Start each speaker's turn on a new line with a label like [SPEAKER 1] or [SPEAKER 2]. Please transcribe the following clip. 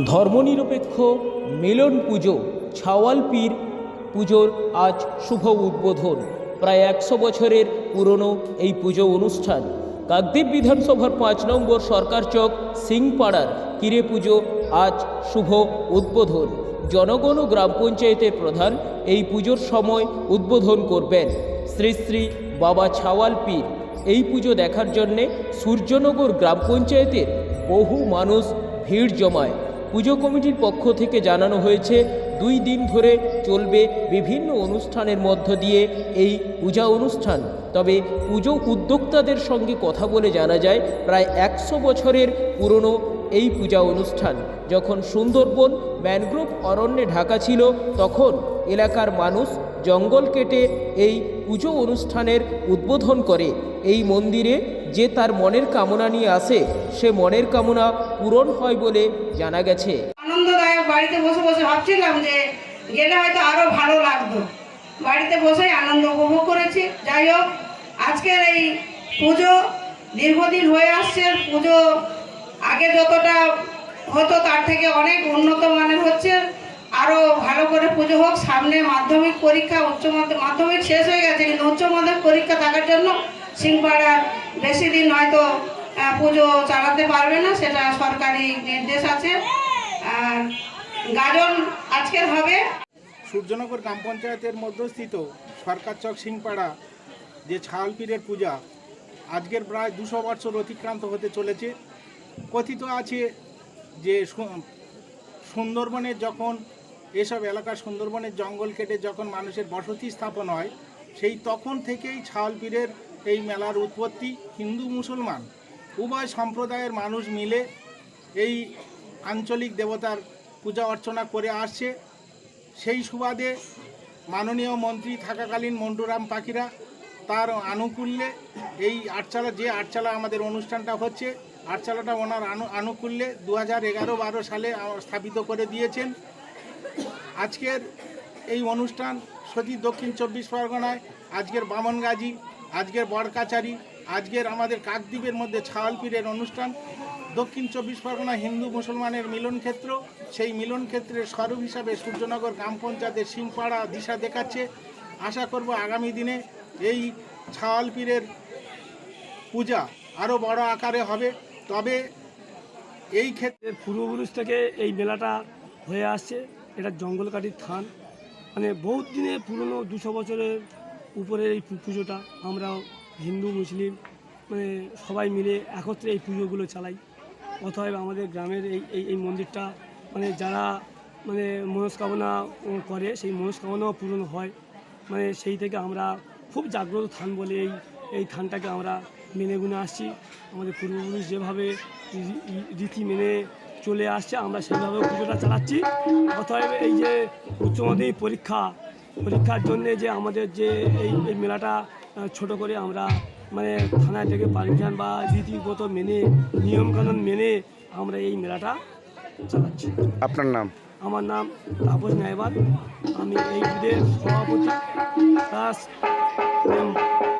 [SPEAKER 1] ধর্মনিরপেক্ষ মিলন পুজো ছাওয়াল পীর পুজোর আজ শুভ উদ্বোধন। প্রায় 100 বছরের পুরনো এই পুজো অনুষ্ঠান কাকদ্বীপ বিধানসভার 5 নম্বর সরকার চক সিংপাড়ার কিরে পুজো আজ শুভ উদ্বোধন। জনগণ ও গ্রাম পঞ্চায়েতের প্রধান এই পুজোর সময় উদ্বোধন করবেন শ্রী শ্রী বাবা ছাওয়াল পীর। এই পুজো দেখার জন্যে সূর্যনগর গ্রাম পঞ্চায়েতের বহু মানুষ ভিড় জমায়। পুজো কমিটির পক্ষ থেকে জানানো হয়েছে 2 দিন ধরে চলবে বিভিন্ন অনুষ্ঠানের মধ্য দিয়ে এই পূজা অনুষ্ঠান। তবে পুজো উদ্যোক্তাদের সঙ্গে কথা বলে জানা যায় প্রায় 100 বছরের পুরনো এই পূজা অনুষ্ঠান। যখন সুন্দরবন ম্যানগ্রোভ অরণ্যে ঢাকা ছিল তখন এলাকার মানুষ জঙ্গল কেটে এই পুজো অনুষ্ঠানের উদ্বোধন করে। এই মন্দিরে যে তার মনের কামনা নিয়ে আসে সে মনের কামনা পূরণ হয় বলে জানা গেছে।
[SPEAKER 2] আনন্দদায়ক, বাড়িতে বসে বসে ভাবছিলাম যে গেলে হয়তো আরো ভালো লাগতো। বাড়িতে বসেই আনন্দ উপভোগ করেছি। যাই হোক, আজকের এই পুজো দীর্ঘদিন হয়ে আসছে। পুজো আগে যতটা হতো তার থেকে অনেক উন্নত মানের হচ্ছে। আরো ভালো করে পুজো হোক। সামনে মাধ্যমিক পরীক্ষা, মাধ্যমিক শেষ হয়ে গেছে, কিন্তু উচ্চ মাধ্যমিক পরীক্ষা থাকার জন্য সিংপাড়ার বেশি দিন হয়তো পুজো চালাতে পারবে না, সেটা সরকারি নির্দেশ আছে। গাজন আজকের হবে।
[SPEAKER 3] সূর্যনগর গ্রাম পঞ্চায়েতের মধ্যস্থিত সরকার চক সিংপাড়া যে ছাওয়াল পীরের পূজা আজকের প্রায় 200 বছর অতিক্রান্ত হতে চলেছে। কথিত আছে যে সুন্দরবনের যখন এসব এলাকা সুন্দরবনের জঙ্গল কেটে যখন মানুষের বসতি স্থাপন হয়, সেই তখন থেকেই ছাওয়াল পীরের এই মেলার উৎপত্তি। হিন্দু মুসলমান উভয় সম্প্রদায়ের মানুষ মিলে এই আঞ্চলিক দেবতার পূজা অর্চনা করে আসছে। সেই সুবাদে মাননীয় মন্ত্রী থাকাকালীন মন্টুরাম পাখিরা তার আনুকূল্যে এই আটচালা আমাদের অনুষ্ঠানটা হচ্ছে, আটচালাটা ওনার আনুকূল্যে 2011-12 সালে স্থাপিত করে দিয়েছেন। আজকের এই অনুষ্ঠান সতী দক্ষিণ 24 পরগনায়, আজকের বামনগাজী, আজকের বড়কাচারি, আজকের আমাদের কাকদ্বীপের মধ্যে ছাওয়াল পীরের অনুষ্ঠান। দক্ষিণ 24 পরগনা হিন্দু মুসলমানের মিলনক্ষেত্র, সেই মিলনক্ষেত্রের স্বরূপ হিসাবে সূর্যনগর গ্রাম পঞ্চায়েতের সিংপাড়া দিশা দেখাচ্ছে। আশা করব আগামী দিনে এই ছাওয়াল পীরের পূজা আরও বড় আকারে হবে। তবে এই ক্ষেত্রে
[SPEAKER 4] পূর্বপুরুষ থেকে এই মেলাটা হয়ে আসছে। এটা জঙ্গলকাটির থান, মানে বহুত দিনে পুরনো 200 বছরের উপরে এই পুজোটা। আমরা হিন্দু মুসলিম মানে সবাই মিলে একত্রে এই পুজোগুলো চালাই। অতএব আমাদের গ্রামের এই মন্দিরটা মানে যারা মানে মনস্কামনা করে সেই মনস্কামনাও পূরণ হয়। মানে সেই থেকে আমরা খুব জাগ্রত থান বলে এই থানটাকে আমরা মেনে গুনে আসছি। আমাদের পূর্বপুরুষ যেভাবে রীতি মেনে চলে আসছে আমরা সেইভাবে পুজোটা চালাচ্ছি। অতএব এই যে উচ্চ মাধ্যমিক পরীক্ষার জন্যে যে আমাদের যে এই মেলাটা ছোট করে আমরা মানে থানায় থেকে পারমিশন বা রীতিগত মেনে নিয়মকানুন মেনে আমরা এই মেলাটা চালাচ্ছি।
[SPEAKER 5] আপনার নাম?
[SPEAKER 4] আমার নাম তাপস নাইবার, আমি এই বুথের সভাপতি প্লাস